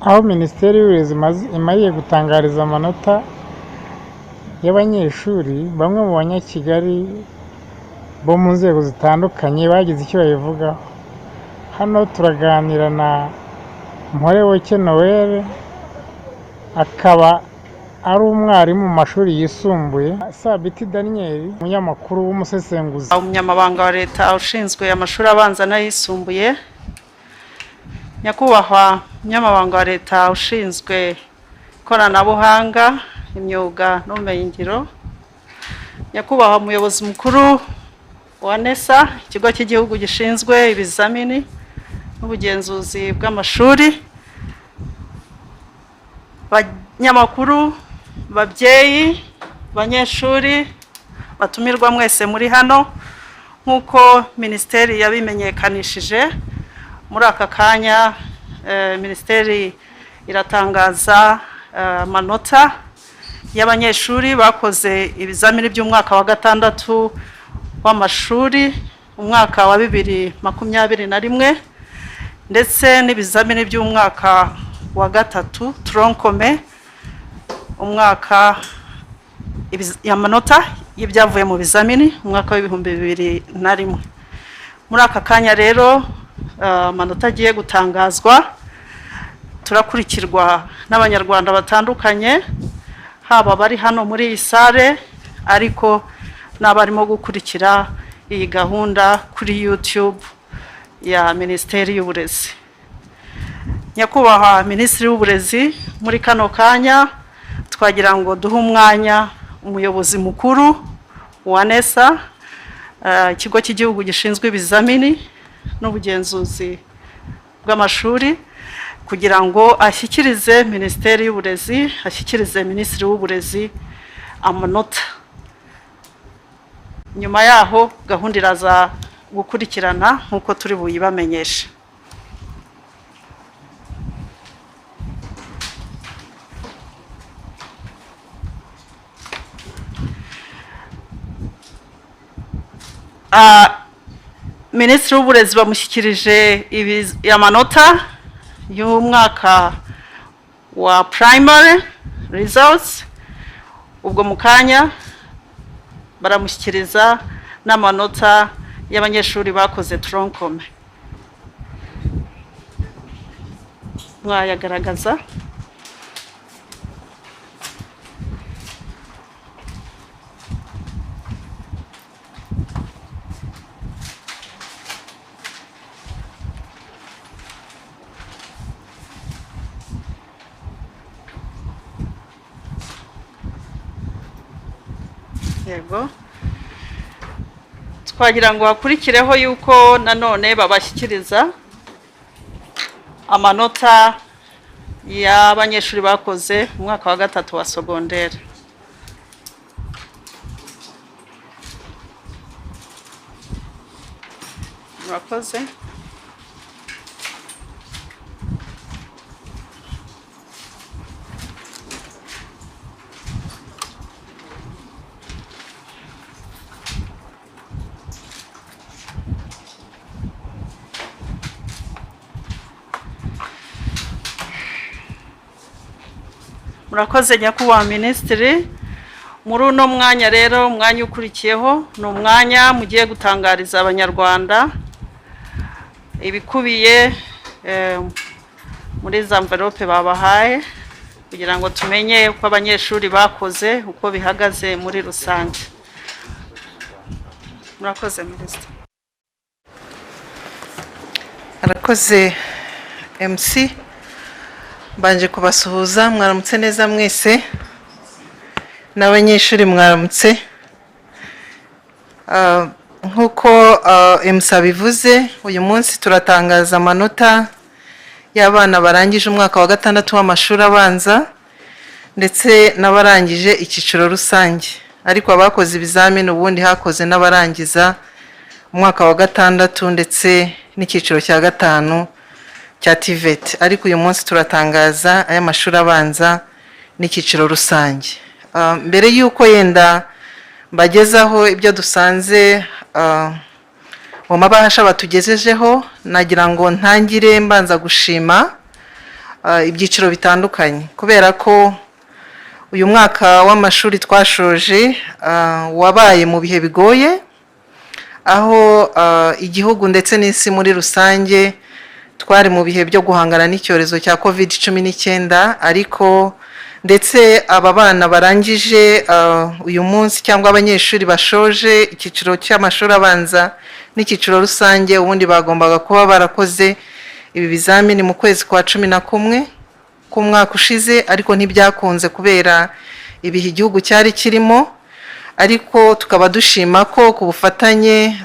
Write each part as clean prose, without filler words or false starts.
aho Minisiteri y'Uburezi imariye gutangariza amanota y'abanyeshuri, bamwe mu banyakigali bo mu nzego zitandukanye bagize icyo babivugaho. Hano turaganira na Mpore Noel, akaba ari umwarimu mu mashuri yisumbuye, Sabiti Daniel, umunyamakuru w'umusesenguzi, umunyamabanga wa leta ushinzwe amashuri abanza n'ayisumbuye, nyakubahwa umunyamabanga wa leta ushinzwe ikoranabuhanga, imyuga n'ubumenyingiro, nyakubahwa umuyobozi mukuru wa NESA, ikigo cy'igihugu gishinzwe ibizamini n'ubugenzuzi bw'amashuri, banyamakuru, babyeyi, banyeshuri, batumirwa mwese muri hano. Nk'uko minisiteri yabimenyekanishije, muri aka kanya minisiteri iratangaza amanota y'abanyeshuri bakoze ibizamini by'umwaka wa gatandatu w'amashuri, umwaka wa 2021, ndetse n'ibizamini by'umwaka wa gatatu tronkome, umwaka y'amanota y'ibyavuye mu bizamini umwaka w'2021. Muri aka kanya rero amanota agiye gutangazwa, turakurikirwa n'Abanyarwanda batandukanye, haba bari hano muri iyi sale, ariko n'abarimo gukurikira iyi gahunda kuri YouTube ya Minisiteri y'Uburezi. Nyakubahwa Minisitiri w'Uburezi, muri kano kanya twagira ngo duhe umwanya umuyobozi mukuru wa NESA, ikigo cy'igihugu gishinzwe ibizamini n'ubugenzuzi bw'amashuri, kugira ngo ashyikirize Minisiteri y'Uburezi, ashyikirize Minisitiri w'Uburezi amanota. Nyuma yaho gahunda iraza gukurikirana nk'uko turi buyibamenyeshe. Minisitiri w'Uburezi bamushyikirije amanota y'umwaka wa primary results, ubwo mu kanya baramushyikiriza n'amanota y'abanyeshuri bakoze tronkome. Mwayagaragaza? Yego. Twagira ngo hakurikireho yuko nanone babashyikiriza amanota y'abanyeshuri bakoze umwaka wa gatatu wa secondaire. Murakoze. Murakoze nyakubahwa Minisitiri. Muri uno mwanya rero, umwanya ukurikiyeho ni umwanya mugiye gutangariza Abanyarwanda ibikubiye muri za envelope babahaye, kugira ngo tumenye uko abanyeshuri bakoze, uko bihagaze muri rusange. Murakoze Minisitiri. Arakoze MC. Mbanje kubasuhuza, mwaramutse neza mwese, n'abanyeshuri mwaramutse. Nkuko MC bivuze, uyu munsi turatangaza amanota y'abana barangije umwaka wa gatandatu w'amashuri abanza ndetse n'abarangije icyiciro rusange. Ariko abakoze ibizamini ubundi hakoze n'abarangiza umwaka wa gatandatu ndetse n'icyiciro cya gatanu cya TVET. Ariko uyu munsi turatangaza aya mashuri abanza n'icyiciro rusange. mbere y'uko yenda mbagezaho ibyo dusanze mu mabahasha batugejejeho, nagira ngo ntangire mbanza gushima ibyiciro bitandukanye, kubera ko uyu mwaka w'amashuri twashoje wabaye mu bihe bigoye, aho igihugu ndetse n'isi muri rusange twari mu bihe byo guhangana n'icyorezo cya COVID-19, ariko ndetse aba bana barangije uyu munsi cyangwa abanyeshuri bashoje icyiciro cy'amashuri abanza n'icyiciro rusange, ubundi bagombaga kuba barakoze ibi bizamini mu kwezi kwa 11 k'umwaka ushize, ariko ntibyakunze kubera ibihe igihugu cyari kirimo. Ariko tukaba dushima ko ku bufatanye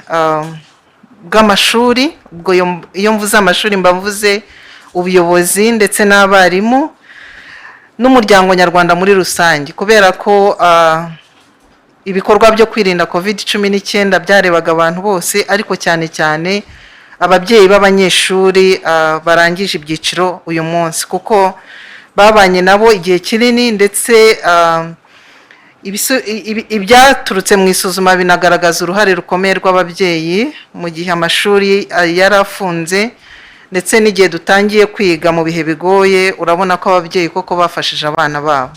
bw'amashuri, ubwo iyo mvuze amashuri mbavuze ubuyobozi ndetse n'abarimu n'umuryango nyarwanda muri rusange, kubera ko ibikorwa byo kwirinda COVID-19 byarebaga abantu bose, ariko cyane cyane ababyeyi b'abanyeshuri barangije ibyiciro uyu munsi, kuko babanye nabo igihe kinini, ndetse ibyaturutse mu isuzuma binagaragaza uruhare rukomeye rw'ababyeyi mu gihe amashuri yari afunze, ndetse n'igihe dutangiye kwiga mu bihe bigoye. Urabona ko ababyeyi koko bafashije abana babo.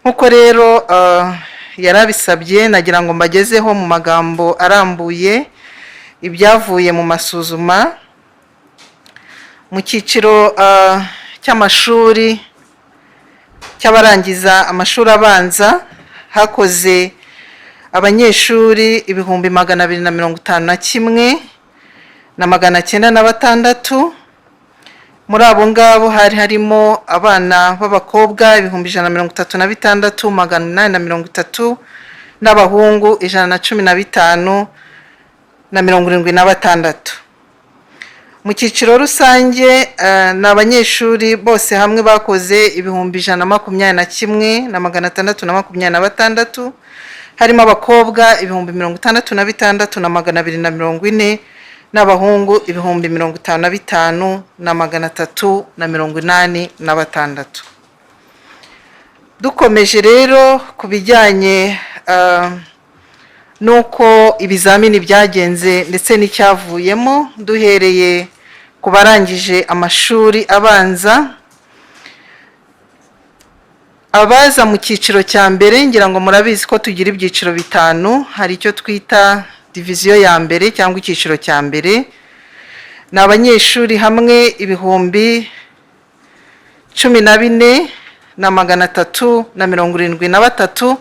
Nk'uko rero yarabisabye, nagira ngo mbagezeho mu magambo arambuye ibyavuye mu masuzuma mu cyiciro cy'amashuri cy'abarangiza amashuri abanza. Hakoze abanyeshuri 251,906. Muri abo ngabo hari harimo abana b'abakobwa 136,830 n'abahungu 115,076. Mu cyiciro rusange n'abanyeshuri bose hamwe bakoze 121,626, harimo abakobwa 66,240 n'abahungu 55,386. Dukomeje rero ku bijyanye nuko ibizamini byagenze ndetse n'icyavuyemo, duhereye ku barangije amashuri abanza. Abaza mu cyiciro cya mbere, ngira ngo murabizi ko tugira ibyiciro bitanu. Hari icyo twita diviziyo ya mbere cyangwa icyiciro cya mbere, ni abanyeshuri hamwe 14,373,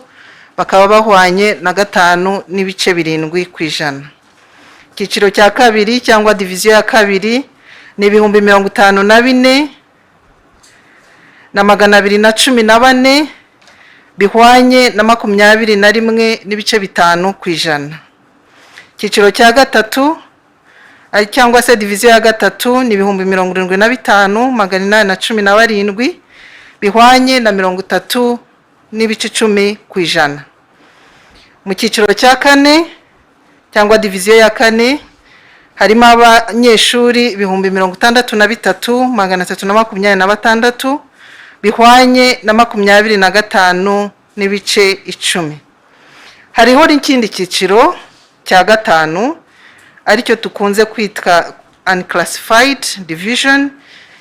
bakaba bahwanye na 5.7%. Icyiciro cya kabiri cyangwa diviziyo ya kabiri ni 54,214, bihwanye na 21.5%. Icyiciro cya gatatu cyangwa se diviziyo ya gatatu ni 75,817, bihwanye na 30.10%. Mu cyiciro cya kane cyangwa diviziyo ya kane harimo abanyeshuri 63,326, bihwanye na 25.10%. Hariho n'ikindi cyiciro cya gatanu aricyo tukunze kwitwa unclassified division,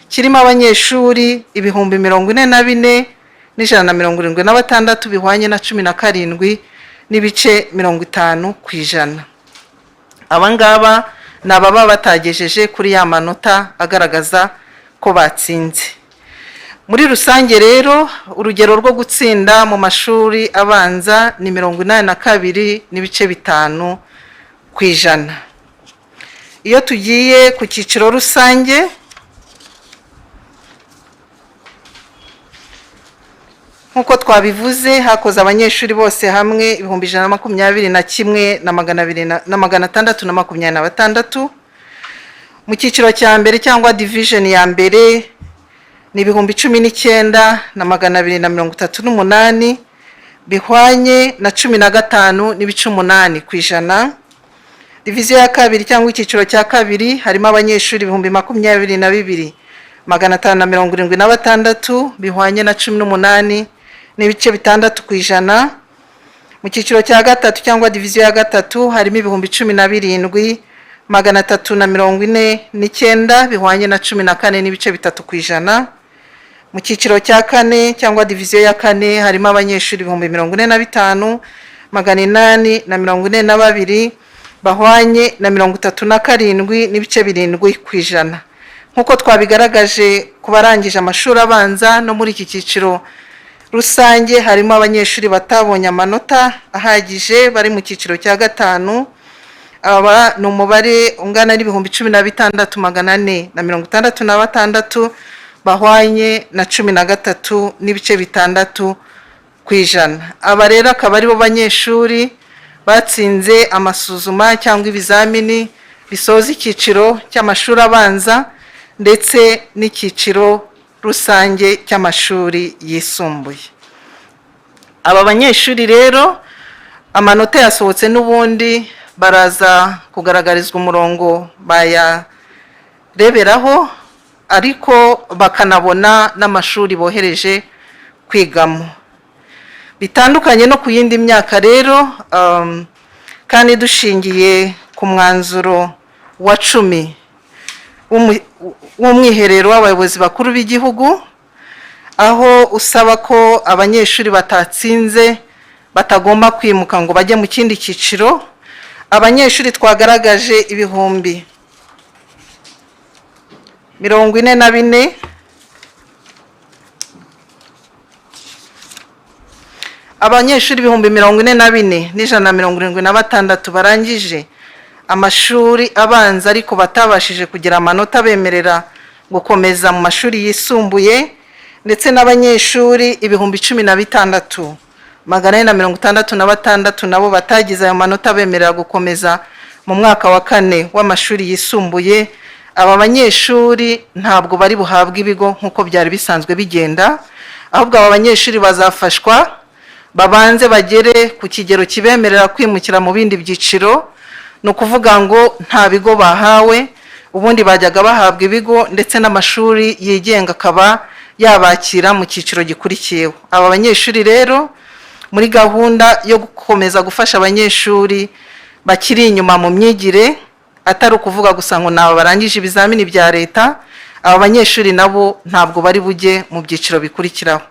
kirimo abanyeshuri 44,176, bihwanye na 17.50%. Aba ngaba ni ababa batagejeje kuri ya manota agaragaza ko batsinze. Muri rusange rero urugero rwo gutsinda mu mashuri abanza ni 82.5%. Iyo tugiye ku cyiciro rusange, nkuko twabivuze, hakoze abanyeshuri bose hamwe 121,226. Mu cyiciro cya mbere cyangwa division ya mbere ni 19,238, bihwanye na 15.8%. Diviziyo ya kabiri cyangwa icyiciro cya kabiri harimo abanyeshuri 22,576, bihwanye na 18 n'ibice 6%. Mu cyiciro cya gatatu cyangwa diviziyo ya gatatu harimo 17,349 bihwanye na 14 n'ibice 3%. Mu cyiciro cya kane cyangwa diviziyo ya kane harimo abanyeshuri 45,842 bahwanye na 37 n'ibice 7%. Nkuko twabigaragaje ku barangije amashuri abanza no muri iki cyiciro rusange harimo abanyeshuri batabonye amanota ahagije bari mu cyiciro cya gatanu. Aba ni umubare ungana n'ibihumbi 16,466 bahwanye na 13 n'ibice 6%. Aba rero akaba ari bo banyeshuri batsinze amasuzuma cyangwa ibizamini bisoza icyiciro cy'amashuri abanza ndetse n'icyiciro rusange cy'amashuri yisumbuye. Aba banyeshuri rero amanota yasohotse n'ubundi baraza kugaragarizwa umurongo bayareberaho, ariko bakanabona n'amashuri bohereje kwigamo. Bitandukanye no ku yindi myaka rero, kandi dushingiye ku mwanzuro wa 10 w'umwiherero w'abayobozi bakuru b'igihugu, aho usaba ko abanyeshuri batatsinze batagomba kwimuka ngo bajye mu kindi cyiciro. Abanyeshuri twagaragaje 44,000 abanyeshuri 44,176 barangije amashuri abanza ariko batabashije kugira amanota bemerera gukomeza mu mashuri yisumbuye, ndetse n'abanyeshuri 16,466 nabo batagize ayo manota bemerera gukomeza mu mwaka wa 4 w'amashuri yisumbuye. Aba banyeshuri ntabwo bari buhabwe ibigo nkuko byari bisanzwe bigenda, ahubwo aba banyeshuri bazafashwa babanze bagere ku kigero kibemerera kwimukira mu bindi byiciro. No kuvuga ngo nta bigo bahawe, ubundi bajyaga bahabwa ibigo ndetse n'amashuri yigenga akaba yabakira mu cyiciro gikurikiyeho. Aba banyeshuri rero muri gahunda yo gukomeza gufasha abanyeshuri bakiri inyuma mu myigire, atari ukuvuga gusa ngo nabo barangije ibizamini bya leta, aba banyeshuri nabo ntabwo bari bujye mu byiciro bikurikiraho.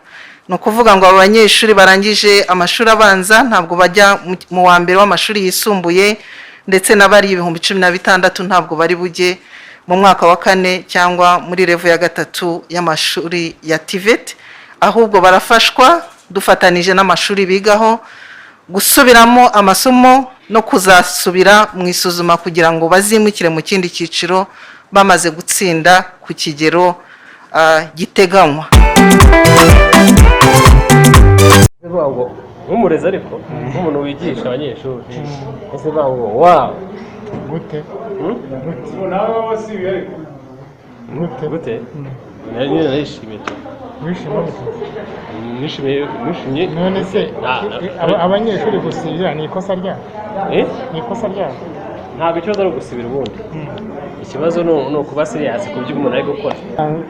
No kuvuga ngo aba banyeshuri barangije amashuri abanza ntabwo bajya mu wa mbere w'amashuri yisumbuye, ndetse n'abari 16,000 ntabwo bari bujye mu mwaka wa 4 cyangwa muri level ya gatatu y'amashuri ya TVET, ahubwo barafashwa dufatanije n'amashuri bigaho gusubiramo amasomo no kuzasubira mu isuzuma kugira ngo bazimukire mu kindi cyiciro bamaze gutsinda ku kigero giteganywa. Nk'umurezi ariko nk'umuntu wigisha abanyeshuri ese bawo wow gute nishimiye none se abanyeshuri gusibira ni ikosa ryabo? Ni ikosa ryabo? Ntabwo ikibazo ari ugusibira ubundi, ikibazo ni ukuba serious ku byo umuntu ari gukora.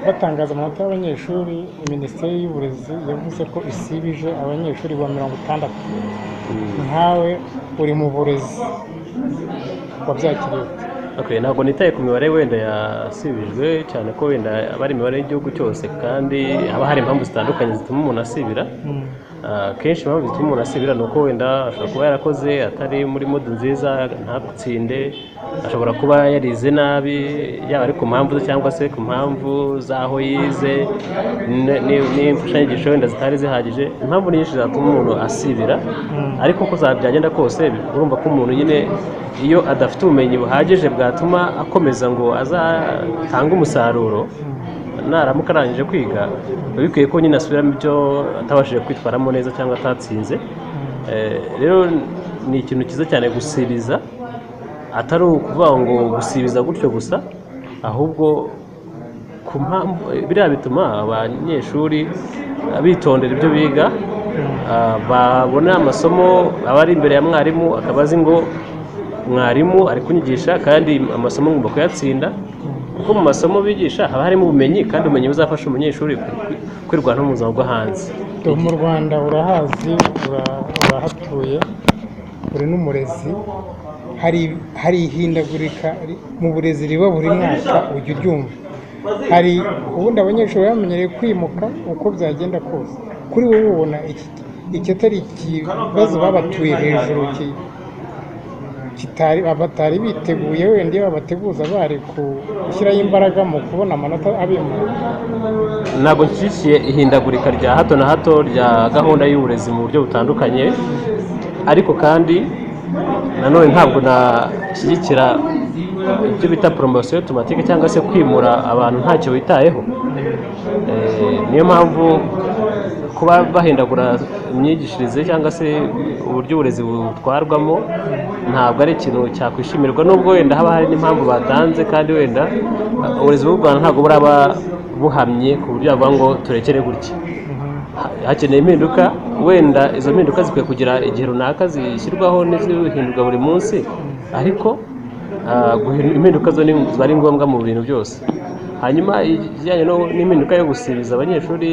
Batangaza amanota y'abanyeshuri, Minisiteri y'Uburezi yavuze ko isibije abanyeshuri 60. Nkawe uri mu burezi wabyakiriye? Okay, ntabwo nitaye ku mibare wenda yasibijwe cyane ko wenda abari imibare y'igihugu cyose, kandi haba hari impamvu zitandukanye zituma umuntu asibira. Kenshi impamvu zituma umuntu asibira ni uko wenda ashobora kuba yarakoze atari muri mode nziza ntagutsinde, ashobora kuba yarize nabi, yaba ari ku mpamvu cyangwa se ku mpamvu z'aho yize n'imfashanyigisho wenda zitari zihagije. Impamvu nyinshi zatuma umuntu asibira, ariko uko byagenda kose urumva ko umuntu nyine iyo adafite ubumenyi buhagije bwatuma akomeza ngo azatanga umusaruro naramuka arangije kwiga, bikwiye ko nyine asubiramo ibyo atabashije kwitwaramo neza cyangwa atatsinze. Rero ni ikintu cyiza cyane gusibiza, atari ukuvuga ngo gusibiza gutyo gusa, ahubwo ku mpamvu biriya bituma abanyeshuri bitondera ibyo biga, babona amasomo abari imbere ya mwarimu, akaba azi ngo mwarimu ari kunyigisha kandi amasomo ngomba kuyatsinda, kuko mu masomo bigisha haba harimo ubumenyi, kandi ubumenyi buzafasha umunyeshuri kwirwanaho mu buzima bwo hanze. mu Rwanda urahazi, urahatuye, uri n'umurezi. Hari ihindagurika mu burezi riba buri mwaka, ujya uryumva. Hari ubundi abanyeshuri bamenyereye kwimuka uko byagenda kose. Kuri wowe ubona iki atari ikibazo babatuye hejuru batari biteguye, wenda iyo babateguza bari gushyiraho imbaraga mu kubona amanota abimura? Ntabwo nshyigikiye ihindagurika rya hato na hato rya gahunda y'uburezi mu buryo butandukanye, ariko kandi nanone ntabwo nashyigikira ibyo bita poromosiyo otomatike cyangwa se kwimura abantu ntacyo witayeho. Niyo mpamvu kuba bahindagura imyigishirize cyangwa se uburyo uburezi butwarwamo ntabwo ari ikintu cyakwishimirwa, nubwo wenda haba hari n'impamvu batanze, kandi wenda uburezi bw'u Rwanda ntabwo buraba buhamye ku buryo bavuga ngo turekere gutya. Hakeneye impinduka, wenda izo mpinduka zikwiye kugira igihe runaka zishyirwaho n'izihindurwa buri munsi, ariko impinduka zo ziba ari ngombwa mu bintu byose. Hanyuma ijyanye n'impinduka yo gusibiza abanyeshuri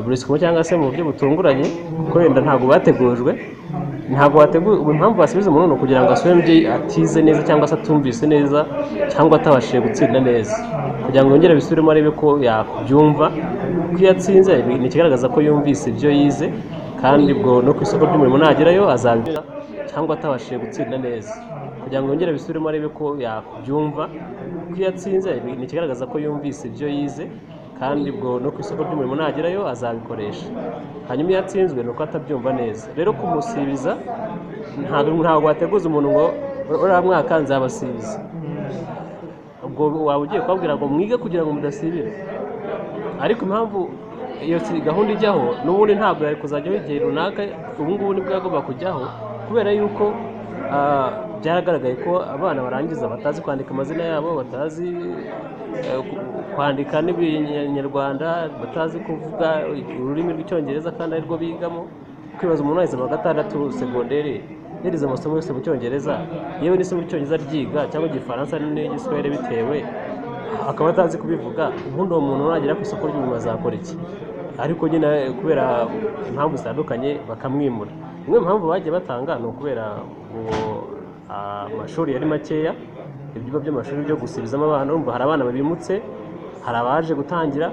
buri cyangwa se mu buryo butunguranye, kuko wenda ntabwo bategujwe, impamvu basubiza umuntu kugira ngo asubire atize neza cyangwa se atumvise neza cyangwa atabashije gutsinda neza, kugira ngo yongere bisubiremo arebe ko yabyumva. Ko iyo atsinze ni ikigaragaza ko yumvise ibyo yize, kandi ubwo no ku isoko ry'umurimo nagerayo azabibona, cyangwa atabashije gutsinda neza, kugira ngo yongere bisubiremo arebe ko yabyumva. Ko iyo atsinze ni ikigaragaza ko yumvise ibyo yize, kandi ubwo no ku isoko ry'umurimo nagerayo azabikoresha. Hanyuma iyo atsinzwe ni uko atabyumva neza. Rero kumusibiza ntabwo wateguza umuntu ngo uriya mwaka nzabasibiza, ubwo waba ugiye kubabwira ngo mwige kugira ngo mudasibira. Ariko impamvu iyo gahunda ijyaho n'ubundi ntabwo yari kuzajyaho igihe runaka, ubu ngubu nibwo yagomba kujyaho, kubera yuko byaragaragaye ko abana barangiza batazi kwandika amazina yabo, batazi kwandika n'Ibinyarwanda, batazi kuvuga ururimi rw'Icyongereza kandi arirwo bigamo. Kwibaza umuntu wese mu wa gatandatu segonderi yarize amasomo yose mu Cyongereza, yewe n'isomo ry'Icyongereza ryiga cyangwa Igifaransa n'Igiswahili bitewe, akaba atazi kubivuga, ubundi uwo muntu nagera ku isoko ry'umurimo azakora iki? Ariko nyine kubera impamvu zitandukanye bakamwimura. Imwe mu mpamvu bagiye batanga ni ukubera amashuri yari makeya, ibyumba by'amashuri byo gusibizamo abana, urumva hari abana babimutse, hari abaje gutangira,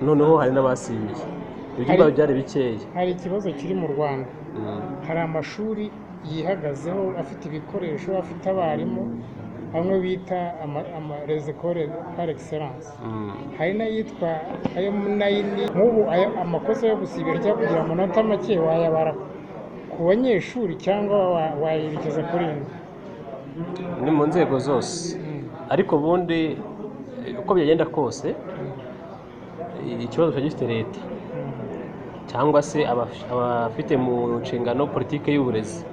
noneho hari n'abasibiye, ibyumba byari bikeya. Hari ikibazo kiri mu Rwanda, hari amashuri yihagazeho afite ibikoresho, afite abarimu, amwe bita les Ecole par excellence. Hari n'ayitwa ayo munayini. Nk'ubu amakosa yo gusibira cyangwa kugira amanota make wayabara ku banyeshuri cyangwa wayerekeza kuri indi? Ni mu nzego zose, ariko ubundi uko byagenda kose ikibazo gifite leta cyangwa se abafite mu nshingano politiki y'uburezi.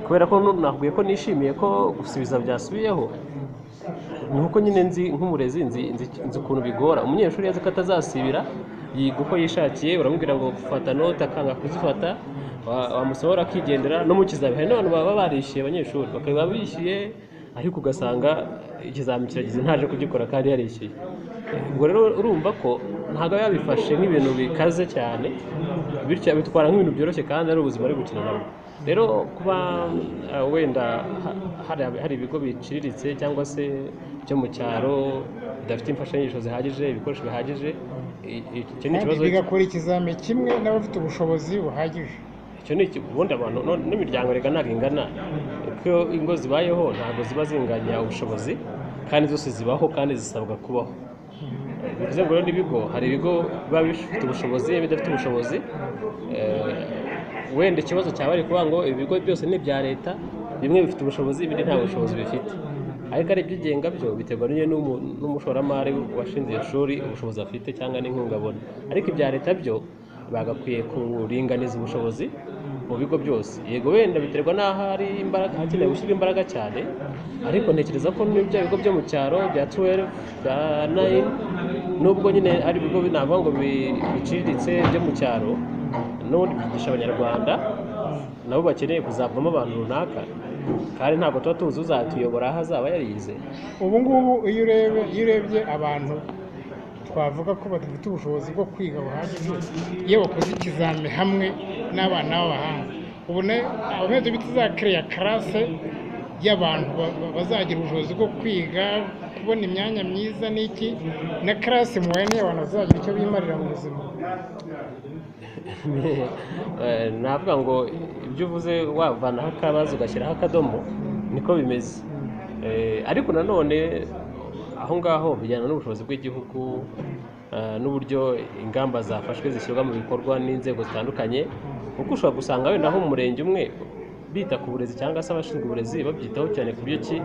Kubera ko nakubwiye ko nishimiye ko gusubiza byasubiyeho, ni uko nyine nzi nk'umurezi nzi ukuntu bigora umunyeshuri yazi ko atazasibira, yiga uko yishakiye, uramubwira ngo gufata note akanga kuzifata, wamusohora akigendera. No mu kizami hari n'abantu baba barishyuye abanyeshuri, bakaba bishyuye ariko ugasanga ikizami kiragize ntaje kugikora kandi yarishyuye. Ubwo rero urumva ko ntabwo yabifashe nk'ibintu bikaze cyane, bityo bitwara nk'ibintu byoroshye kandi ari ubuzima ari gukina nabwo. Rero kuba wenda hari ibigo biciriritse cyangwa se byo mu cyaro bidafite imfashanyigisho zihagije, ibikoresho bihagije, icyo ni ikibazo. Bigakora ikizami kimwe n'abafite ubushobozi buhagije. Icyo ni ubundi abantu n'imiryango rega ntabwo ingana, kuko ingo zibayeho ntabwo ziba zinganya ubushobozi, kandi zose zibaho kandi zisabwa kubaho. Bivuze ngo rero n'ibigo, hari ibigo biba bifite ubushobozi, bidafite ubushobozi. Wenda ikibazo cyaba ari kuvuga ngo ibigo byose ni ibya leta, bimwe bifite ubushobozi, ibindi nta bushobozi bifite. Ariko ari ibyigenga byo biterwa n'umushoramari washinze iyo shuri, ubushobozi afite cyangwa n'inkunga abona. Ariko ibya leta byo bagakwiye kuringaniza ubushobozi mu bigo byose. Yego wenda biterwa n'aho hari imbaraga, hakenewe gushyirwa imbaraga cyane, ariko ntekereza ko n'ibyo bigo byo mu cyaro bya 12 bya 9, nubwo nyine ari ibigo navuga ngo biciriritse byo mu cyaro, n'ubundi byigisha Abanyarwanda nabo bakeneye kuzavamo abantu runaka, kandi ntabwo tuba tuzi uzatuyobora aho azaba yarize. Ubu ngubu iyo urebye abantu twavuga ko badafite ubushobozi bwo kwiga buhagije iyo bakoze ikizami hamwe n'abana b'abahanga. ubone abameze biti za kreya classe y'abantu bazagira ubushobozi bwo kwiga kubona imyanya myiza n'iki na classe muwene y'abantu bazagira icyo bimarira mu buzima. navuga ngo ibyo uvuze wavanaho akabazo ugashyiraho akadomo niko bimeze, ariko nanone aho ngaho bijyana n'ubushobozi bw'igihugu n'uburyo ingamba zafashwe zishyirwa mu bikorwa n'inzego zitandukanye, kuko ushobora gusanga wenda aho mu murenge umwe bita ku burezi cyangwa se abashinzwe uburezi babyitaho cyane ku buryo ki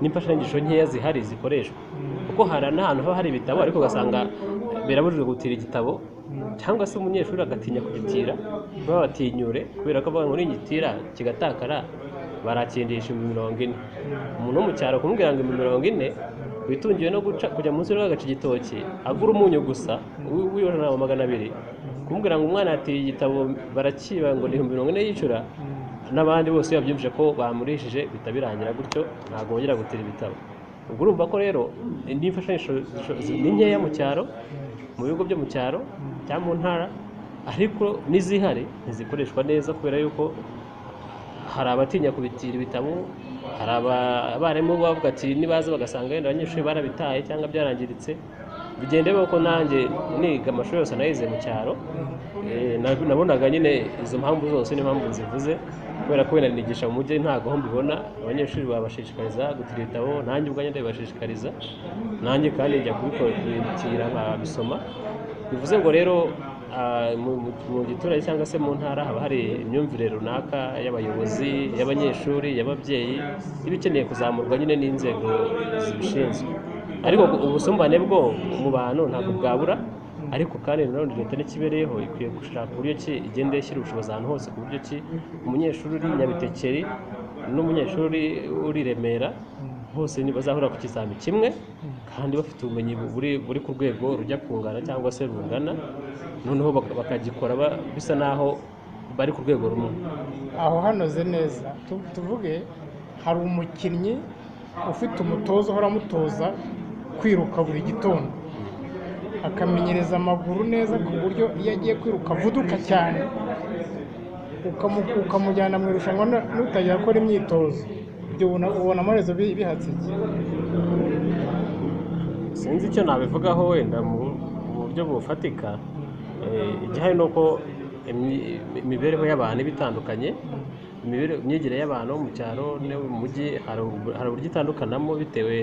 n'imfashanyigisho nkeya zihari zikoreshwa, kuko hari n'ahantu haba hari ibitabo ariko ugasanga birabujijwe gutira igitabo cyangwa se umunyeshuri agatinya kugitira babatinyure kubera ko bavuga ngo nigitira kigatakara barakindisha 40. umuntu wo mu cyaro kumubwira ngo 40 witungiwe no kujya munsi y'agace igitoki agura umunyu gusa w'ijana na 200, kumubwira ngo umwana atiye igitabo barakiba ngo ni 40 yicura, n'abandi bose babyumvise ko bamurishije bitabirangira gutyo ntabwo bongera gutira ibitabo. ubwo urumva ko rero n'imfashanyigisho ni nkeya mu cyaro, mu bigo byo mu cyaro cyangwa mu ntara, ariko n'izihari ntizikoreshwa neza kubera yuko hari abatinya kubitira ibitabo, hari abarimu bavuga ati nibaza bagasanga wenda abanyeshuri barabitaye cyangwa byarangiritse. bigendeye ko nanjye niga amashuri yose nayize mu cyaro, nabonaga nyine izo mpamvu zose n'impamvu zivuze, kubera ko wenda nigisha mu mujyi ntabwo aho mbibona abanyeshuri babashishikariza gutira ibitabo, nanjye ubwanjye ndabibashishikariza, nanjye kandi njya kubikora nkabisoma. bivuze ngo rero mu giturage cyangwa se mu ntara haba hari imyumvire runaka y'abayobozi, y'abanyeshuri, y'ababyeyi iba ikeneye kuzamurwa nyine n'inzego zibishinzwe, ariko ubusumbane bwo mu bantu ntabwo bwabura, ariko kandi nanone leta n'ikibereyeho ikwiye gushaka uburyo ki igenda ishyira ubushobozi ahantu hose ku buryo ki umunyeshuri uri Nyabitekeri n'umunyeshuri uri Remera bose bazahura ku kizami kimwe kandi bafite ubumenyi buri ku rwego rujya kungana cyangwa se rungana, noneho bakagikora bisa naho bari ku rwego rumwe. aho hanoze neza tuvuge hari umukinnyi ufite umutoza uhora amutoza kwiruka buri gitondo, akamenyereza amaguru neza ku buryo iyo agiye kwiruka avuduka cyane, ukamujyana mu irushanwa n'utagira akora imyitozo, ibyo ubona amaherezo bihatse iki? sinzi icyo nabivugaho wenda mu buryo bufatika. igihari ni uko imibereho y'abantu iba itandukanye, imyigire y'abantu mu cyaro no mu mujyi hari uburyo itandukanamo bitewe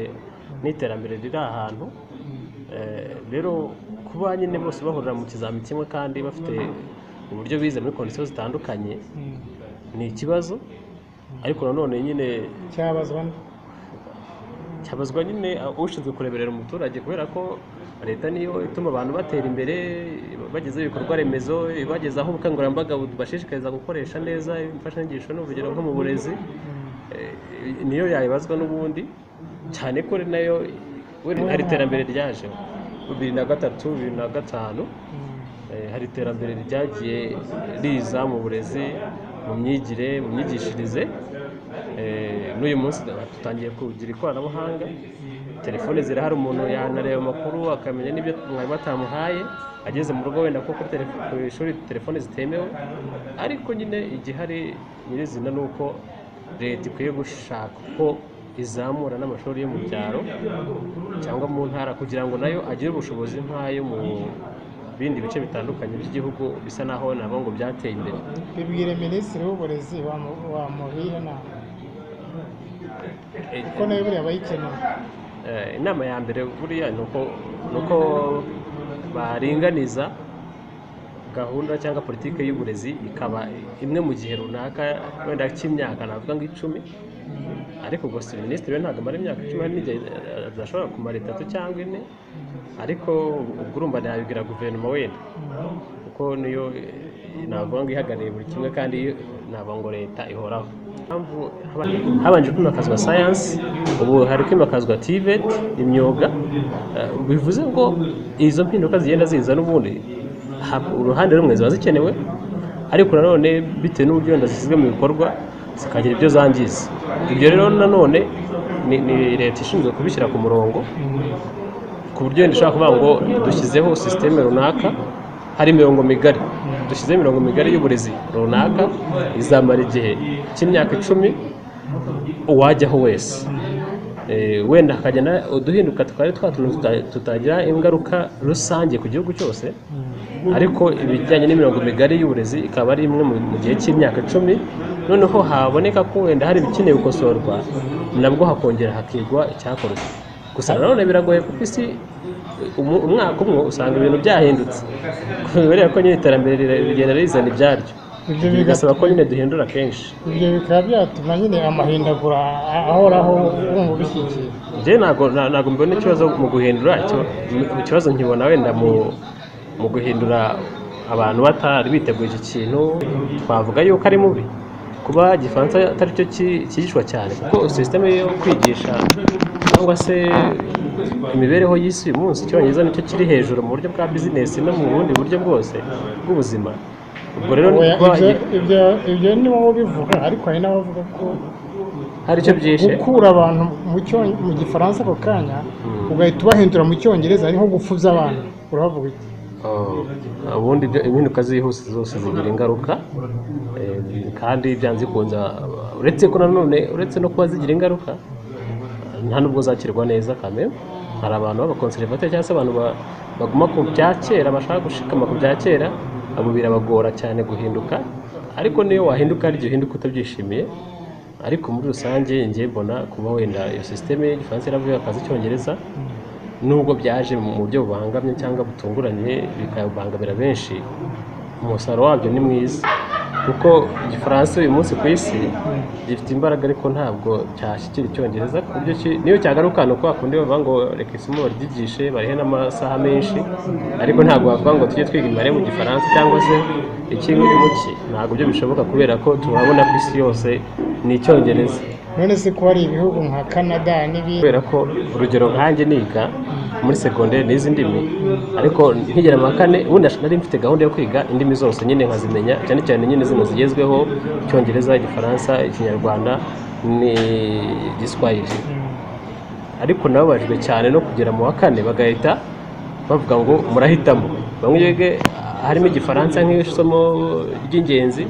n'iterambere riri ahantu. rero kuba nyine bose bahurira mu kizami kimwe kandi bafite uburyo bize muri kondisiyo zitandukanye ni ikibazo, ariko nanone nyine cyabazwa nyine ushinzwe kureberera umuturage, kubera ko leta niyo ituma abantu batera imbere, bagezeho ibikorwa remezo, bagezaho ubukangurambaga bashishikariza gukoresha neza imfashanyigisho n'urugero nko mu burezi, niyo yayibazwa n'ubundi, cyane ko nayo hari iterambere ryaje 2003 2005, hari iterambere ryagiye riza mu burezi, mu myigire, mu myigishirize. n'uyu munsi dutangiye kugira ikoranabuhanga, telefone zirahari, umuntu yanareba amakuru akamenya n'ibyo mwarimu atamuhaye ageze mu rugo, wenda kuko ku ishuri telefone zitemewe. ariko nyine igihari nyirizina ni uko leta ikwiye gushaka ko izamura n'amashuri yo mu byaro cyangwa mu ntara, kugira ngo nayo agire ubushobozi nk'ayo mu bindi bice bitandukanye by'igihugu bisa naho nabo ngo byateye imbere. bibwire minisitiri w'uburezi wamuhiye nama kuko nayo buriya bayikeneye. inama ya mbere buriya ni uko baringaniza gahunda cyangwa politiki y'uburezi ikaba imwe mu gihe runaka, wenda cy'imyaka navuga ngo 10, ariko gusa minisitiri we ntabwo amara imyaka 10, hari n'igihe adashobora kumara 3 cyangwa 4, ariko ubwo urumva nabibwira guverinoma wenda kuko niyo navuga ngo ihagarariye buri kimwe, kandi navuga ngo leta ihoraho. habanje kwimakazwa science, ubu hari kwimakazwa TVET, imyuga. bivuze ngo izo mpinduka zigenda ziza n'ubundi uruhande rumwe ziba zikenewe, ariko nanone bitewe n'uburyo wenda zishyizwe mu bikorwa zikagira ibyo zangiza. ibyo rero nanone ni leta ishinzwe kubishyira ku murongo, ku buryo ndashaka kuvuga ngo dushyizeho sisiteme runaka hari imirongo migari dushyizeho imirongo migari y'uburezi runaka izamara igihe cy'imyaka 10 uwajyaho wese wenda hakagenda uduhinduka twari tutagira ingaruka rusange ku gihugu cyose ariko ibijyanye n'imirongo migari y'uburezi ikaba ari imwe mu gihe cy'imyaka 10 noneho haboneka ko wenda hari ibikeneye gukosorwa nabwo hakongera hakigwa icyakorwa gusa nanone biragoye kuko isi umwaka umwe usanga ibintu byahindutse kubera ko nyine iterambere rigenda rizana ibyaryo bigasaba ko nyine duhindura kenshi ibyo bikaba byatuma nyine amahindagura ahoraho wumva ubishyigikiye njye ntabwo mbona ikibazo mu guhindura ikibazo nkibona wenda mu guhindura abantu batari biteguye iki kintu twavuga yuko ari mubi kuba igifaransa atari cyo cyigishwa cyane kuko sisiteme yo kwigisha cyangwa se imibereho y'isi uyu munsi icyongereza nicyo kiri hejuru mu buryo bwa bizinesi no mu bundi buryo bwose bw'ubuzima ubwo rero ibyo ni wowe ubivuga ariko hari n'abavuga ko hari icyo byishe gukura abantu mu gifaransa ako kanya ugahita ubahindura mu cyongereza ari nko gupfuza abantu uravuga iki ubundi impinduka zihuse zose zigira ingaruka kandi byanze kunza uretse ko nanone uretse no kuba zigira ingaruka nta nubwo zakirwa neza kame hari abantu b'abakonservateur cyangwa se abantu baguma ku bya kera bashaka gushikama ku bya kera abo birabagora cyane guhinduka ariko niyo wahinduka ari uhinduka utabyishimiye ariko muri rusange ngiye mbona kuba wenda iyo systeme y'igifaransa iravuye akazi cyongereza nubwo byaje mu buryo bubangamye cyangwa butunguranye bikabangamira benshi umusaruro wabyo ni mwiza kuko igifaransa uyu munsi ku isi gifite imbaraga ariko ntabwo cyashyikira icyongereza ku buryo niyo cyagaruka no kwa kundi bavuga ngo reka isomo baryigishe barihe n'amasaha menshi ariko ntabwo bavuga ngo tujye twiga imibare mu gifaransa cyangwa se kimwe ntabwo byo bishoboka kubera ko turabona ku isi yose ni icyongereza none se ko hari ibihugu nka Canada n'ibindi kubera ko urugero nkanjye niga muri secondaire n'izi ndimi ariko nkigera mu kane ubundi nari mfite gahunda yo kwiga indimi zose nyine nkazimenya cyane cyane nyine zino zigezweho icyongereza igifaransa ikinyarwanda n'igiswahili ariko nababajwe cyane no kugera mu wa kane bagahita bavuga ngo murahitamo bamwe bige harimo igifaransa nk'isomo ry'ingenzi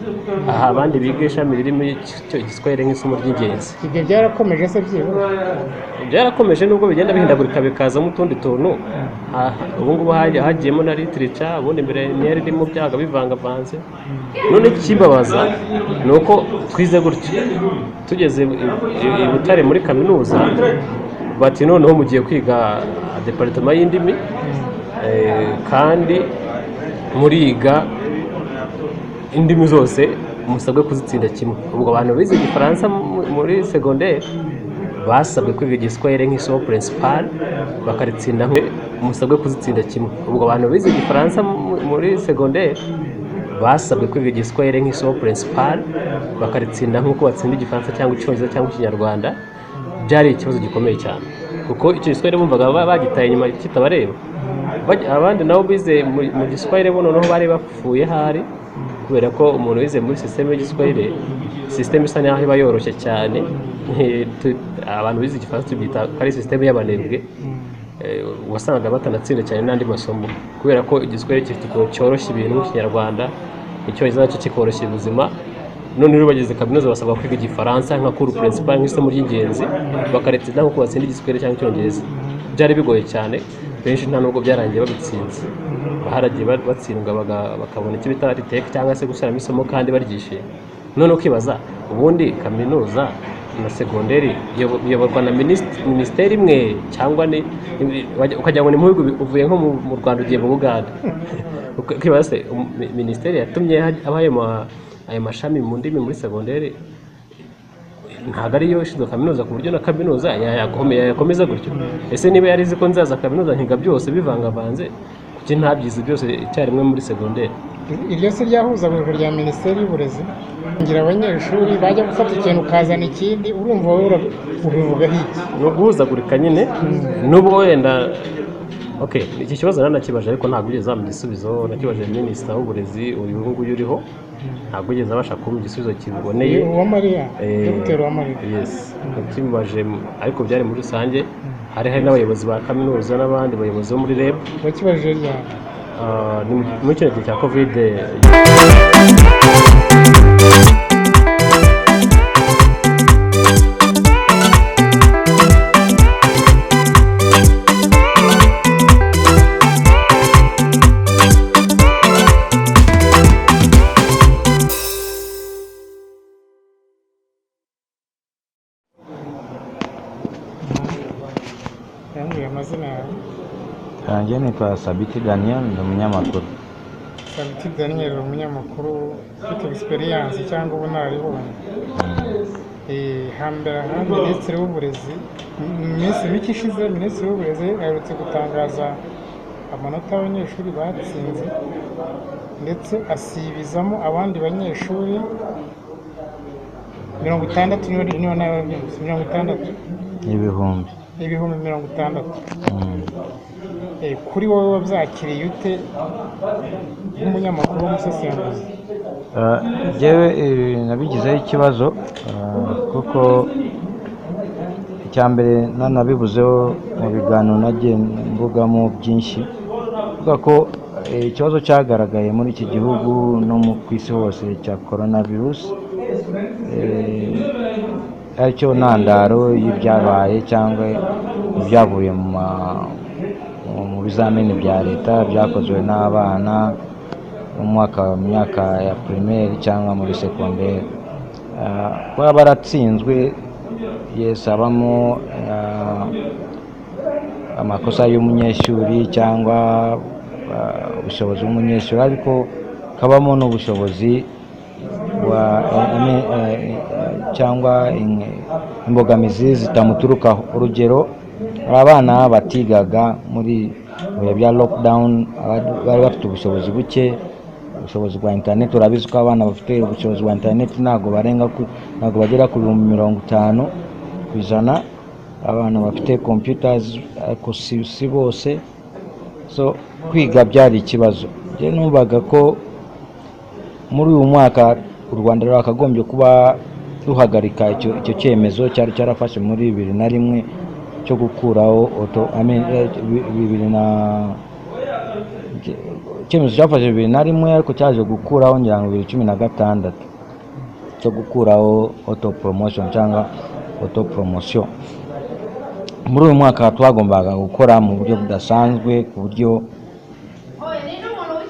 aha abandi biga ishami ririmo igiswahili nk'isomo ry'ingenzi ibyo byarakomeje se byibura byarakomeje nubwo bigenda bihindagurika bikazamo utundi tuntu ubu ngubu hagiyemo na literature ubundi mbere ntiyari irimo byaga bivangavanze none ikimbabaza ni uko twize gutyo tugeze i Butare muri kaminuza bati noneho mugiye kwiga departement y'indimi kandi muriga indimi zose musabwe kuzitsinda kimwe ubwo abantu bize igifaransa muri secondaire basabwe kwiga igiswahili nk'isomo principal bakaritsinda musabwe kuzitsinda kimwe ubwo abantu bize igifaransa muri secondaire basabwe kwiga igiswahili nk'isomo principal bakaritsinda nk'uko batsinda igifaransa cyangwa icyongereza cyangwa ikinyarwanda byari ikibazo gikomeye cyane kuko icyo giswahili bumvaga bagitaye inyuma kitabareba abandi nabo bize mu giswahili bo noneho bari bapfuye hari kubera ko umuntu wize muri systeme y'igiswahili systeme isa naho iba yoroshye cyane abantu bize igifaransa tubyita ari systeme y'abanebwe wasangaga batanatsinda cyane n'andi masomo kubera ko igiswahili gifite ukuntu cyoroshye ibintu nk'ikinyarwanda icyongereza nacyo kikoroshya ubuzima none rero bageze kaminuza basabwa kwiga igifaransa nka cours principal nk'isomo ry'ingenzi bakaretsinda nko batsinda igiswahili cyangwa icyongereza byari bigoye cyane benshi nta nubwo byarangiye babitsinze baharagiye batsindwa bakabona icyo bita retake cyangwa se gushyiramo isomo kandi baryishimiye none ukibaza ubundi kaminuza na segonderi iyoborwa na minisiteri imwe cyangwa ukagira ngo ni mu bihugu uvuye nko mu Rwanda ugiye mu Buganda ukibaza se minisiteri yatumye habaho ayo mashami mu ndimi muri segonderi ntabwo ariyo ishinzwe kaminuza ku buryo na kaminuza yakomeza gutyo ese niba yari izi ko nzaza kaminuza nkiga byose bivangavanze kuki ntabyize byose icyarimwe muri segonderi iryo se ryahuzagurika rya minisiteri y'uburezi ngira abanyeshuri bajya gufata ikintu ukazana ikindi urumva wowe ubivugaho iki ni uguhuzagurika nyine nubwo wenda iki kibazo nanakibaje ariko ntabwo ugeze mu gisubizo nakibaje minisitiri w'uburezi uyu nguyu uriho ntabwo yigeze abasha kumva igisubizo kiboneye. uwa Mariya Dr. wa Mariya yes tubibaje ariko byari muri rusange, hari n'abayobozi ba kaminuza n'abandi bayobozi bo muri REB. bakibajije ryari? Ni muri kino gihe cya covid. yambwiye amazina yawe. Yanjye nitwa Sabiti Daniel, ni umunyamakuru. Sabiti Daniel umunyamakuru ufite experience cyangwa ubunararibonye. Hambere aha Minisitiri w'Uburezi mu minsi mike ishize Minisitiri w'Uburezi aherutse gutangaza amanota y'abanyeshuri batsinze ndetse asibizamo abandi banyeshuri 60 niyo nawe 60 Ibihumbi 60. Kuri wowe wabyakiriye ute nk'umunyamakuru w'umusesenguzi? Jewe nabigizeho ikibazo kuko icya mbere nanabivuzeho mu biganiro nagiye mvugamo byinshi, kuvuga ko ikibazo cyagaragaye muri iki gihugu no ku isi hose cya coronavirus aricyo ntandaro y'ibyabaye cyangwa ibyavuye mu bizamini bya leta byakozwe n'abana mu myaka ya primaire cyangwa muri secondaire. Kuba baratsinzwe yesabamo amakosa y'umunyeshuri cyangwa ubushobozi bw'umunyeshuri, ariko kabamo n'ubushobozi cyangwa imbogamizi zitamuturukaho. Urugero, abana batigaga muri bihe bya lockdown bari bafite ubushobozi buke, ubushobozi bwa internet. Urabizi ko abana bafite ubushobozi bwa internet ntabwo bagera ku 50% abana bafite computers, ariko si bose. So kwiga byari ikibazo. Je numvaga ko muri uyu mwaka u Rwanda rwakagombye kuba ruhagarika icyo cyemezo cyari cyarafashe muri 2001 cyo gukuraho icyemezo cyafashe 2001 ariko cyaje gukuraho ngira ngo 2016 cyo gukuraho auto promotion cyangwa auto promotion. Muri uyu mwaka twagombaga gukora mu buryo budasanzwe, ku buryo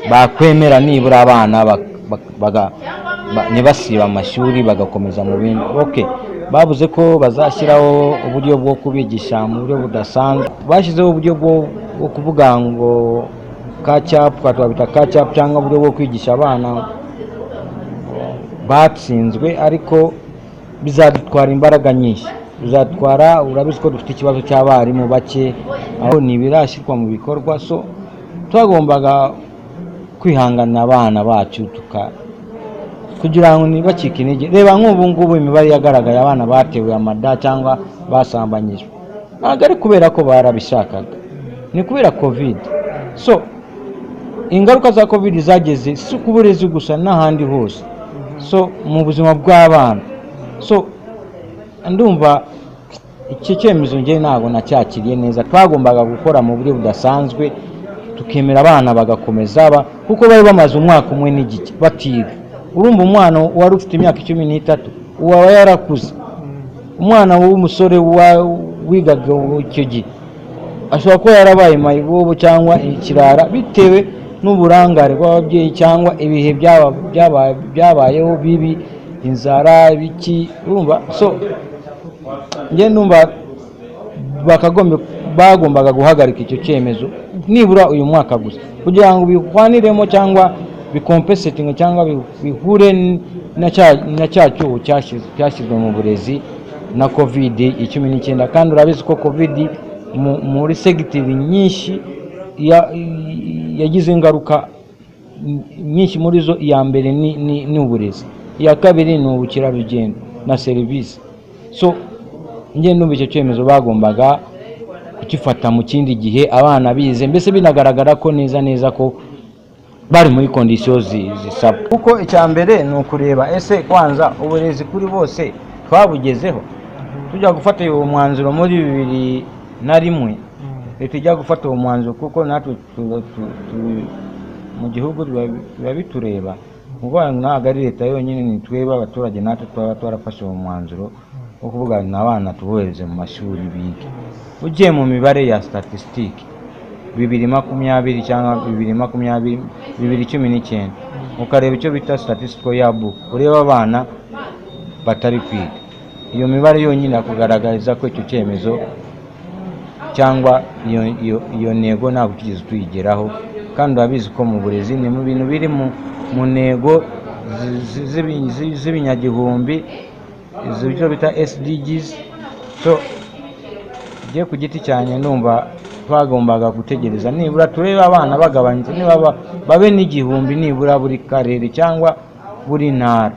bakwemera nibura abana ntibasiba amashuri bagakomeza mu bindi. Okay, bavuze ko bazashyiraho uburyo bwo kubigisha mu buryo budasanzwe. Bashyizeho uburyo bwo kuvuga ngo twabita catch-up cyangwa uburyo bwo kwigisha abana batsinzwe, ariko bizadutwara imbaraga nyinshi. Bizatwara, urabizi ko dufite ikibazo cy'abarimu bake, aho ntibirashyirwa mu bikorwa. So twagombaga kwihangana abana bacu kugira ngo ntibacike intege. Reba nk'ubu ngubu imibare yagaragaye abana batewe amada cyangwa basambanyijwe, ntabwo ari kubera ko barabishakaga, ni kubera covid. So ingaruka za covid zageze si ku burezi gusa n'ahandi hose, so mu buzima bw'abana. So ndumva iki cyemezo njye ntabwo nacyakiriye neza. Twagombaga gukora mu buryo budasanzwe, tukemera abana bagakomeza kuko bari bamaze umwaka umwe n'igice batiga. Urumva umwana wari ufite imyaka 13 uwaba yarakuze, umwana w'umusore wigaga icyo gihe ashobora kuba yarabaye mayibobo cyangwa ikirara bitewe n'uburangare bw'ababyeyi cyangwa ibihe byabayeho bibi, inzara biki. Urumva, so njye ndumva bagombaga guhagarika icyo cyemezo nibura uyu mwaka gusa, kugira ngo bihwaniremo cyangwa bikompensating cyangwa bihure na cya cyuho cyashyizwe mu burezi na covid-19. Kandi urabizi ko covid muri segiteri nyinshi yagize ingaruka nyinshi. Muri zo iya mbere ni uburezi, iya kabiri ni ubukerarugendo na serivisi. So njye ndumva icyo cyemezo bagombaga kukifata mu kindi gihe abana bize, mbese binagaragara ko neza ko bari muri kondisiyo zisabwa. Kuko icya mbere ni ukureba ese kwanza uburezi kuri bose twabugezeho. Tujya gufata uwo mwanzuro muri 2001 leta ijya gufata uwo mwanzuro, kuko natwe mu gihugu biba bitureba, ubwo ntabwo ari leta yonyine, ni twebwe abaturage natwe twaba twarafashe uwo mwanzuro wo kuvuga n'abana tubohereze mu mashuri bige. Ugiye mu mibare ya statistique 2020 cyangwa 2019 ukareba icyo bita statistical yearbook, ureba abana batari kwiga, iyo mibare yonyine akugaragariza ko icyo cyemezo cyangwa iyo ntego ntabwo tugeze tuyigeraho. Kandi urabizi ko mu burezi ni mu bintu biri mu ntego z'ibinyagihumbi, ibyo bita SDGs. So giye ku giti cyane ndumva twagombaga gutegereza nibura turebe abana bagabanyije, niba babe n'igihumbi nibura buri karere cyangwa buri ntara.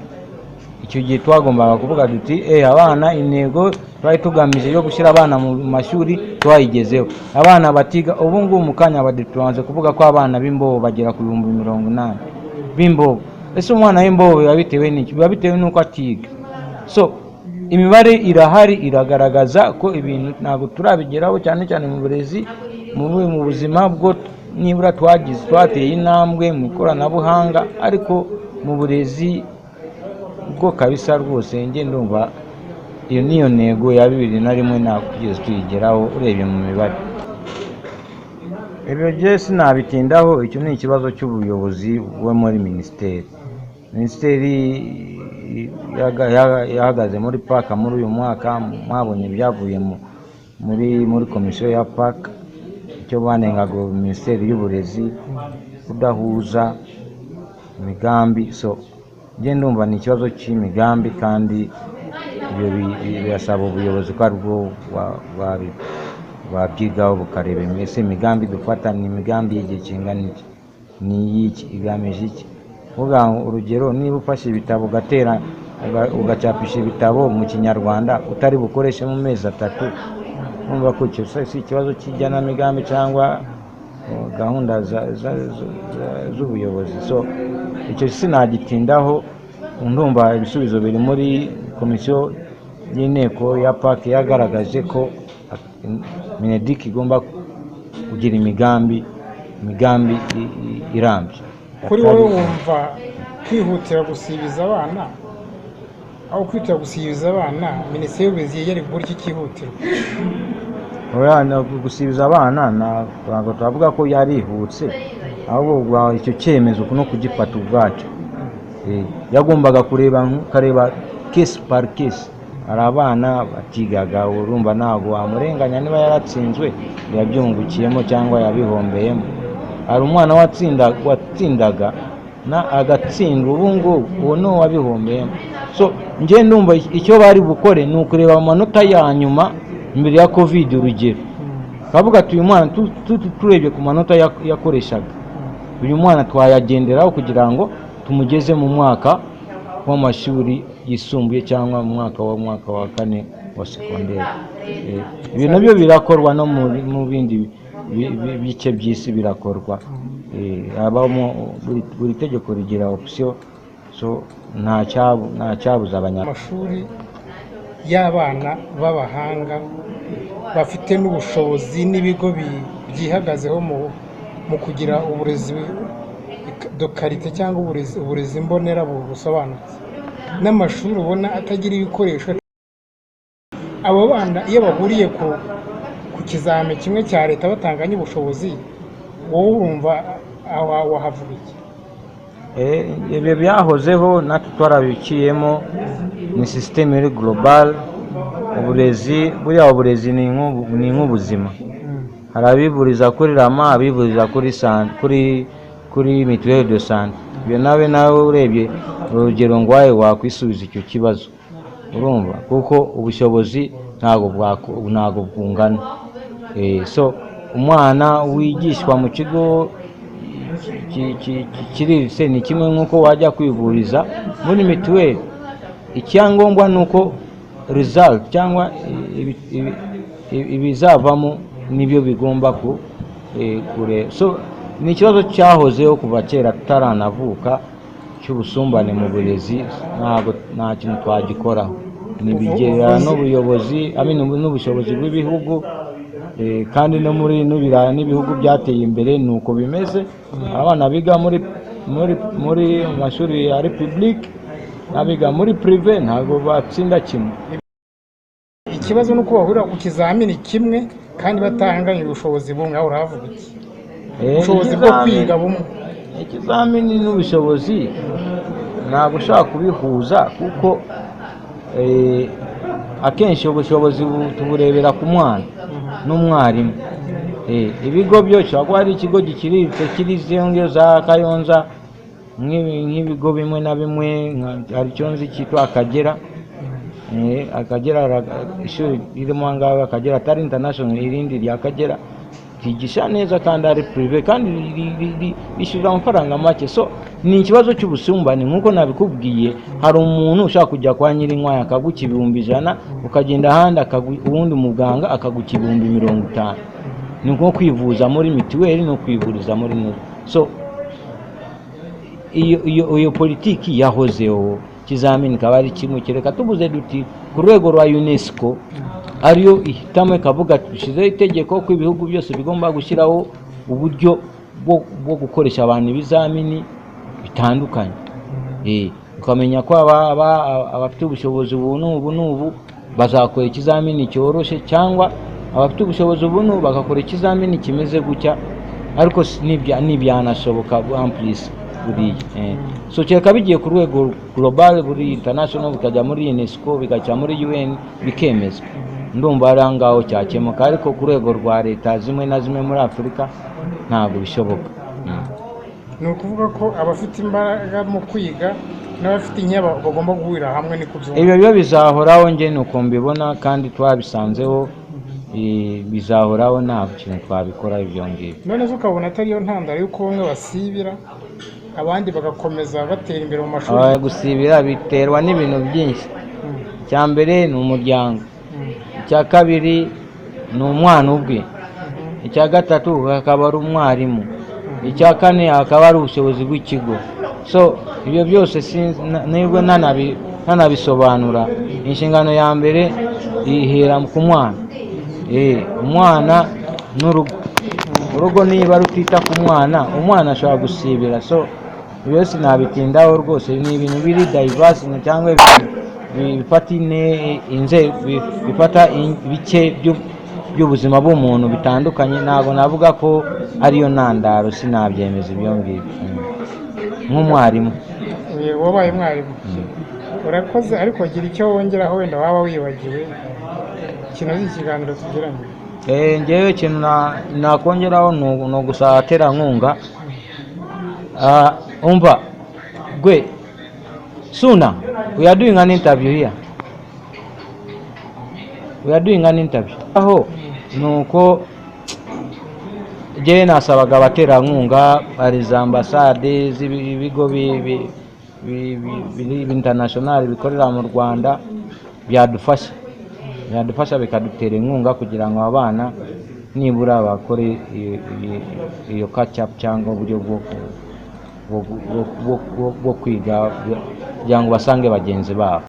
Icyo gihe twagombaga kuvuga duti abana intego twari tugamije yo gushyira abana mu mashuri twayigezeho. Abana batiga ubu ngubu mu kanya badituranze kuvuga ko abana b'imbobo bagera ku 80,000 b'imbobo. Ese umwana w'imbobo biba bitewe n'iki? Biba bitewe n'uko atiga. So imibare irahari iragaragaza ko ibintu ntabwo turabigeraho, cyane cyane mu burezi, mu buzima bwo nibura twateye intambwe mu ikoranabuhanga, ariko mu burezi bwo kabisa rwose nge ndumva iyo niyo ntego ya 2001 ntabwo tugeze tuyigeraho urebye mu mibare. Ibyo je sinabitindaho, icyo ni ikibazo cy'ubuyobozi bwo muri minisiteri yahagaze muri paka muri uyu mwaka. Mwabonye byavuye muri komisiyo ya paka, icyo banengaga minisiteri y'uburezi kudahuza imigambi. So nge ndumva ni ikibazo cy'imigambi, kandi ibyo birasaba ubuyobozi ko aribwo babyigaho bukareba ese imigambi dufata ni imigambi y'igihe kingana iki, ni iki, igamije iki. Vuga urugero, niba ufashe ibitabo ugacapisha ibitabo mu kinyarwanda utari bukoreshe mu mezi 3, numva ko icyo si ikibazo cy'ijyanamigambi cyangwa gahunda z'ubuyobozi. So icyo sinagitindaho, ndumva ibisubizo biri muri komisiyo y'inteko ya paki yagaragaje ko Mineduc igomba kugira imigambi irambye. Kuri wowe wumva kwihutira gusibiza abana aho kwihutira gusibiza abana, minisiteri y'uburezi yari gukora iki cyihutirwa? Gusibiza abana ntabwo twavuga ko yarihutse, ahubwo icyo cyemezo no kugifata ubwacyo yagombaga kareba case par case. Hari abana batigaga, urumva ntabwo wamurenganya niba yaratsinzwe yabyungukiyemo cyangwa yabihombeyemo. Hari umwana watsindaga agatsindwa, ubu ngubu uwo ni uwabihombeyemo. So nge ndumva icyo bari bukore ni ukureba amanota ya nyuma mbere ya covid. Urugero kavuga ati uyu mwana turebye ku manota yakoreshaga, uyu mwana twayagenderaho kugira ngo tumugeze mu mwaka w'amashuri yisumbuye cyangwa mu mwaka wa 4 wa sekonderi. Ibi nabyo birakorwa no mu bindi bice by'isi birakorwa. Buri tegeko rigira option, so nta cyabuza amashuri y'abana b'abahanga bafite n'ubushobozi n'ibigo byihagazeho mu kugira uburezi dokarite cyangwa uburezi mbonera busobanutse, n'amashuri ubona atagira ibikoresho. Abo bana iyo bahuriye ku kizami kimwe cya leta batanganye ubushobozi, wowe urumva wahavuga iki? Ibyo byahozeho natwe twarabikiyemo, ni systeme iri global. Uburezi buriya uburezi ni nk'ubuzima. Hari abivuriza kuri rama, abivuriza kuri mituelle de santé. Ibyo nawe urebye urugero ngwaye wakwisubiza icyo kibazo, urumva, kuko ubushobozi ntago bwungana. So umwana wigishwa mu kigo kiriritse ni kimwe nk'uko wajya kwivuriza muri mituelle. Icyangombwa ni uko result cyangwa ibizavamo nibyo bigomba kure. So ni ikibazo cyahozeho kuva kera tutaranavuka cy'ubusumbane mu burezi, nta kintu twagikoraho. Nibigera n'ubuyobozi n'ubushobozi bw'ibihugu, kandi no muri n'ibihugu byateye imbere nuko bimeze. Abana biga muri amashuri ya republique n'abiga muri prive ntabwo batsinda kimwe. Ikibazo nuko bahurira ku kizamini kimwe kandi batahanganye ubushobozi bumwe. Aho uravuga iki? Ubushobozi bwo kwiga bumwe. Ikizamini n'ubushobozi ntabwo ushaka kubihuza, kuko akenshi ubushobozi tuburebera ku mwana n'umwarimu. Ibigo byo ushobora kuba ari ikigo giciriritse kiri za Kayonza, nk'ibigo bimwe na bimwe hari icyo nzi cyitwa Akagera. Akagera ishuri ririmo ngaho Akagera atari international, irindi rya Akagera ryigisha neza kandi ari prive kandi rishyura amafaranga make. So ni ikibazo cy'ubusumbane nk'uko nabikubwiye. Hari umuntu ushaka kujya kwa Nyirinkwaya akaguca 100,000, ukagenda ahandi ubundi muganga akaguca 50,000. Ni nko kwivuza muri mituweli no kwivuriza muri NTIMUCIKWE. So iyo politiki yahozeho, kizamini kaba ari kimwe. Kereka tubuze duti ku rwego rwa UNESCO ariyo ihitamo ikavuga dushizeho itegeko ko ibihugu byose bigomba gushyiraho uburyo bwo gukoresha abantu ibizamini bitandukanye. Ukamenya ko abafite ubushobozi ubu bazakora ikizamini cyoroshye, cyangwa abafite ubushobozi ubu bagakora ikizamini kimeze gutya, ariko ntibyanashoboka amplis buriya. So kereka bigiye ku rwego global, buri international, bikajya muri UNESCO, bikajya muri UN, bikemezwa. Ndumva ari ngaho cyakemuka, ariko ku rwego rwa leta zimwe na zimwe muri Afurika ntabwo bishoboka. Ni ukuvuga ko abafite imbaraga mu kwiga n'abafite inyaba bagomba guhurira hamwe. Ni kubyumva ibyo bizahoraho, njye nuko mbibona, kandi twabisanzeho bizahoraho, nta kintu twabikora ibyo ngibyo. None zo ukabona atariyo ntandaro y'uko bamwe basibira abandi bagakomeza batera imbere mu mashuri. Gusibira biterwa n'ibintu byinshi. Icya mbere ni umuryango, icya kabiri ni umwana ubwe, icya gatatu akaba ari umwarimu, icya kane akaba ari ubushobozi bw'ikigo. So ibyo byose nibwo ntanabisobanura. Inshingano ya mbere ihera ku mwana. Umwana n'urugo. Urugo niba rutita ku mwana, umwana ashobora gusibira. So byose nabitindaho rwose. Ni ibintu biri diverse, cyangwa bifata ibice by'ubuzima bw'umuntu bitandukanye. Ntabwo navuga ko ariyo ntandaro, sinabyemeza ibyo ngibyo. Nk'umwarimu wabaye mwarimu, urakoze, ariko gira icyo wongeraho wenda waba wibagiwe kinoze ikiganiro tugiranye. Ngewe ikintu nakongeraho ni ugusaba abaterankunga. Umva gwe Suna, we are doing an interview here. Aho nuko je nasabaga abaterankunga ari za ambasade z'ibigo international bikorera mu Rwanda, byadufasha bikadutera inkunga kugira ngo abana nibura bakore iyo catch up, cyangwa uburyo bwo kwiga kugira ngo basange bagenzi babo.